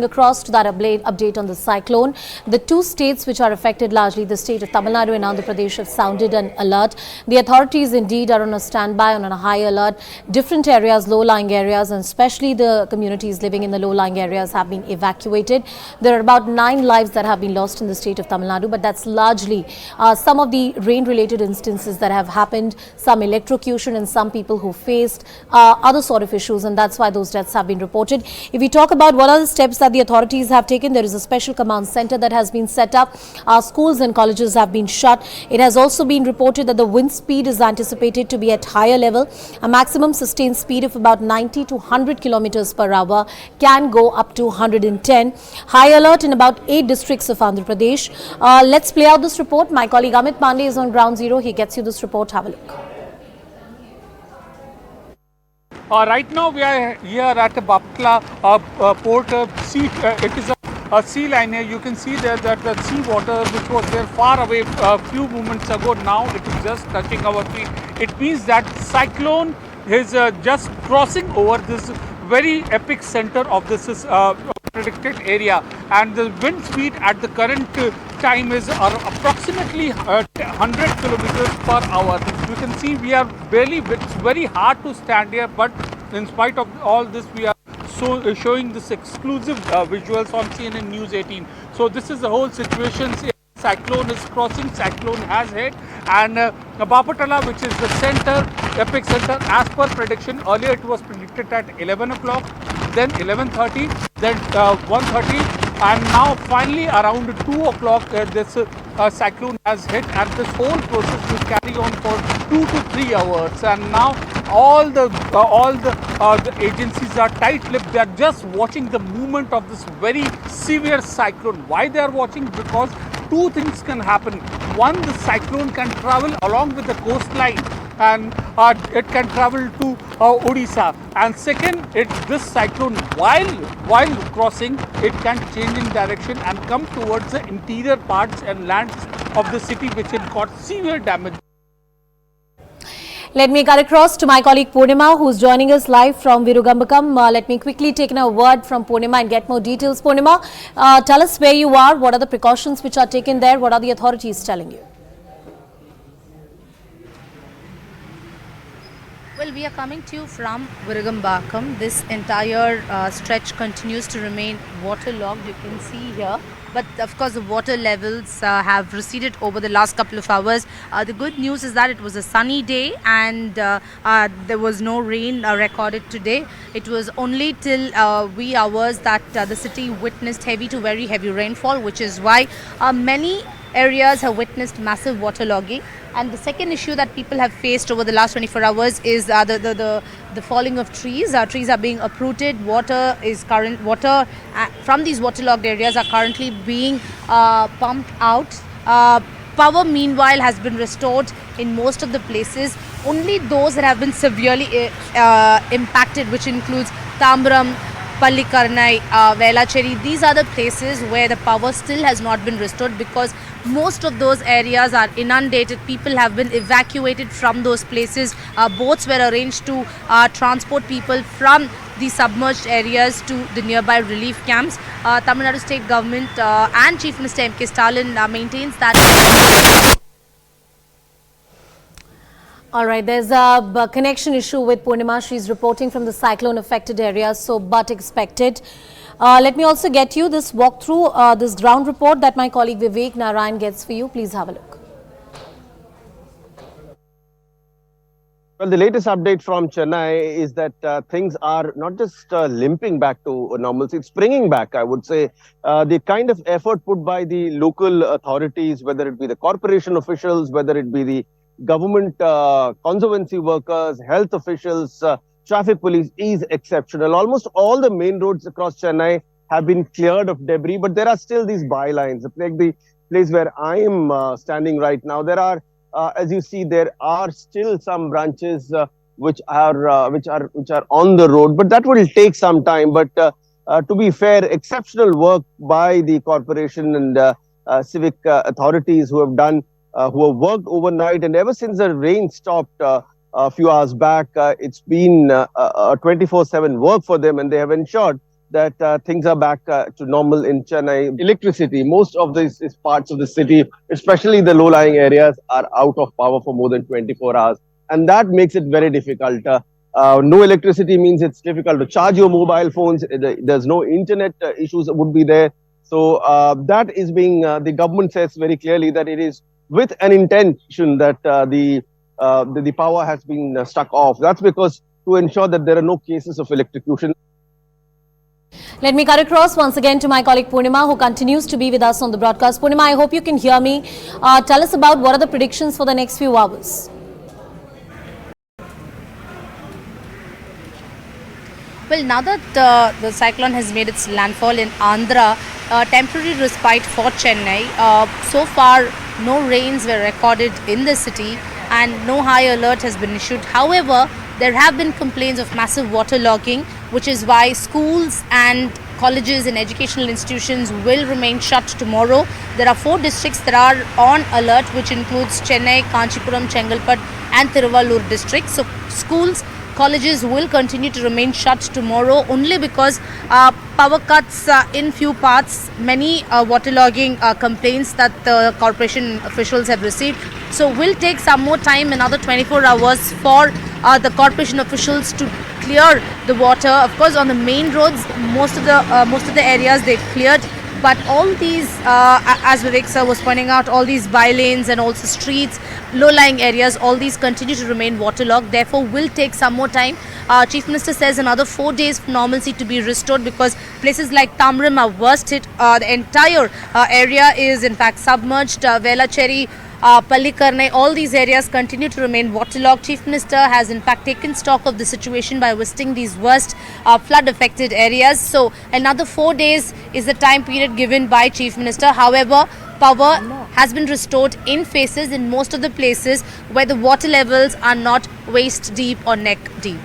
Across to that update on the cyclone. The two states which are affected largely, the state of Tamil Nadu and Andhra Pradesh, have sounded an alert. The authorities indeed are on a standby, on a high alert. Different areas, low-lying areas, and especially the communities living in the low-lying areas have been evacuated. There are about 9 lives that have been lost in the state of Tamil Nadu, but that's largely some of the rain-related instances that have happened, some electrocution and some people who faced other sort of issues, and that's why those deaths have been reported. If we talk about what are the steps that the authorities have taken, there is a special command center that has been set up. Schools and colleges have been shut. It has also been reported that the wind speed is anticipated to be at higher level. A maximum sustained speed of about 90 to 100 kilometers per hour can go up to 110. High alert in about 8 districts of Andhra Pradesh. Let's play out this report. My colleague Amit Pandey is on ground zero. He gets you this report. Have a look. Right now we are here at Bapatla port. It is a sea line here. You can see there that the sea water which was there far away a few moments ago, now it is just touching our feet. It means that cyclone is just crossing over this very epic center of this predicted area, and the wind speed at the current time is approximately 100 kilometers per hour. You can see we are barely, it's very hard to stand here, but in spite of all this, we are showing this exclusive visuals on CNN News 18. So this is the whole situation. Cyclone is crossing, cyclone has hit, and Bapatala, which is the center, epic center, as per prediction, earlier it was predicted at 11 o'clock, then 11:30, then 1:30, and now finally around 2 o'clock this cyclone has hit, and this whole process will carry on for 2 to 3 hours. And now all the agencies are tight-lipped. They are just watching the movement of this very severe cyclone. Why they are watching? Because two things can happen. One, the cyclone can travel along with the coastline, and it can travel to Odisha. And second, this cyclone, while crossing, it can change in direction and come towards the interior parts and lands of the city, which had got severe damage. Let me cut across to my colleague Purnima, who's joining us live from Virugambakam. Let me quickly take a word from Purnima and get more details. Purnima, tell us where you are, what are the precautions which are taken there, what are the authorities telling you? Well, we are coming to you from Virugambakam. This entire stretch continues to remain waterlogged, you can see here. But of course, the water levels have receded over the last couple of hours. The good news is that it was a sunny day, and there was no rain recorded today. It was only till wee hours that the city witnessed heavy to very heavy rainfall, which is why many areas have witnessed massive waterlogging. And the second issue that people have faced over the last 24 hours is the falling of trees. Trees are being uprooted. Water from these waterlogged areas are currently being pumped out. Power, meanwhile, has been restored in most of the places. Only those that have been severely impacted, which includes Tambaram, Pallikarnai, Rayalaseema, these are the places where the power still has not been restored, because most of those areas are inundated. People have been evacuated from those places. Boats were arranged to transport people from the submerged areas to the nearby relief camps. Tamil Nadu state government and Chief Minister M.K. Stalin maintains that. All right, there's a connection issue with Purnima. She's reporting from the cyclone affected areas, so but expected. Let me also get you this walkthrough, this ground report that my colleague Vivek Narayan gets for you. Please have a look. Well, the latest update from Chennai is that things are not just limping back to normalcy, it's springing back, I would say. The kind of effort put by the local authorities, whether it be the corporation officials, whether it be the government conservancy workers, health officials, traffic police, is exceptional. Almost all the main roads across Chennai have been cleared of debris, but there are still these bylines. Like the place where I am standing right now, there are, as you see, there are still some branches which are on the road, but that will take some time. But to be fair, exceptional work by the corporation and civic authorities who have done. Who have worked overnight, and ever since the rain stopped a few hours back, it's been 24/7 work for them, and they have ensured that things are back to normal in Chennai. Electricity, most of these parts of the city, especially the low-lying areas, are out of power for more than 24 hours. And that makes it very difficult. No electricity means it's difficult to charge your mobile phones. There's no internet issues would be there. So that is being, the government says very clearly that it is with an intention that the power has been stuck off. That's because to ensure that there are no cases of electrocution. Let me cut across once again to my colleague Purnima, who continues to be with us on the broadcast. Purnima, I hope you can hear me. Tell us about what are the predictions for the next few hours. Well, now that the cyclone has made its landfall in Andhra, temporary respite for Chennai. So far, no rains were recorded in the city and no high alert has been issued. However, there have been complaints of massive waterlogging, which is why schools and colleges and educational institutions will remain shut tomorrow. There are 4 districts that are on alert, which includes Chennai, Kanchipuram, Chengalpattu and Tiruvallur districts. So schools, colleges will continue to remain shut tomorrow only because power cuts in few parts, many waterlogging complaints that the corporation officials have received. So will take some more time, another 24 hours for the corporation officials to clear the water. Of course, on the main roads, most of the areas they've cleared. But all these, as Vivek sir was pointing out, all these bylanes and also streets, low-lying areas, all these continue to remain waterlogged. Therefore, will take some more time. Chief Minister says another 4 days for normalcy to be restored because places like Tamil are worst hit. The entire area is in fact submerged. Rayalaseema, Puducherry, all these areas continue to remain waterlogged. Chief Minister has in fact taken stock of the situation by visiting these worst flood affected areas. So another 4 days is the time period given by Chief Minister. However, power has been restored in phases in most of the places where the water levels are not waist deep or neck deep.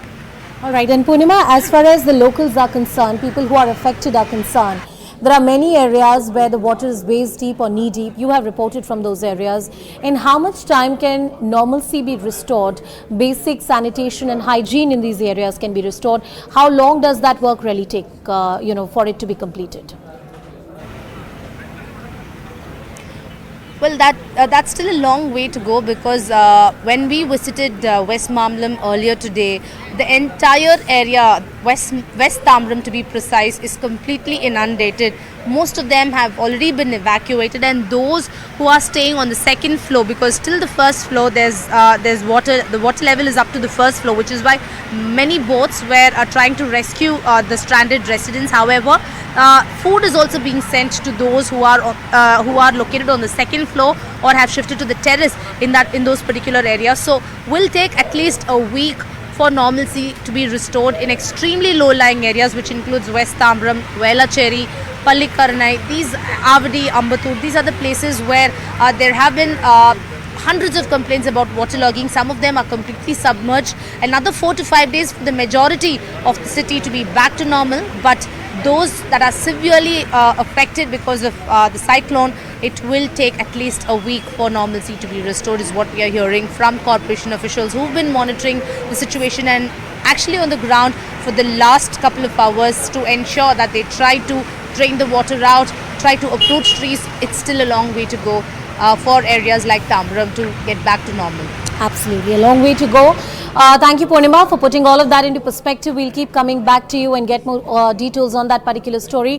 All right, and Purnima, as far as the locals are concerned, people who are affected are concerned, there are many areas where the water is waist deep or knee deep. You have reported from those areas. In how much time can normalcy be restored? Basic sanitation and hygiene in these areas can be restored. How long does that work really take, for it to be completed? Well, that's still a long way to go because when we visited West Mamlam earlier today, the entire area, West Tamram to be precise, is completely inundated. Most of them have already been evacuated, and those who are staying on the second floor, because till the first floor there's water, the water level is up to the first floor, which is why many boats were trying to rescue the stranded residents. However, food is also being sent to those who are located on the second floor or have shifted to the terrace in those particular areas. So will take at least a week for normalcy to be restored in extremely low-lying areas, which includes West Tamram, Rayalaseema, Puducherry, these Avadi, Ambattur. These are the places where there have been hundreds of complaints about waterlogging. Some of them are completely submerged. Another 4 to 5 days for the majority of the city to be back to normal. But those that are severely affected because of the cyclone, it will take at least a week for normalcy to be restored, is what we are hearing from corporation officials who've been monitoring the situation and actually on the ground for the last couple of hours to ensure that they try to drain the water out, try to uproot trees. It's still a long way to go for areas like Tamram to get back to normal. Absolutely, a long way to go. Thank you, Purnima, for putting all of that into perspective. We'll keep coming back to you and get more details on that particular story.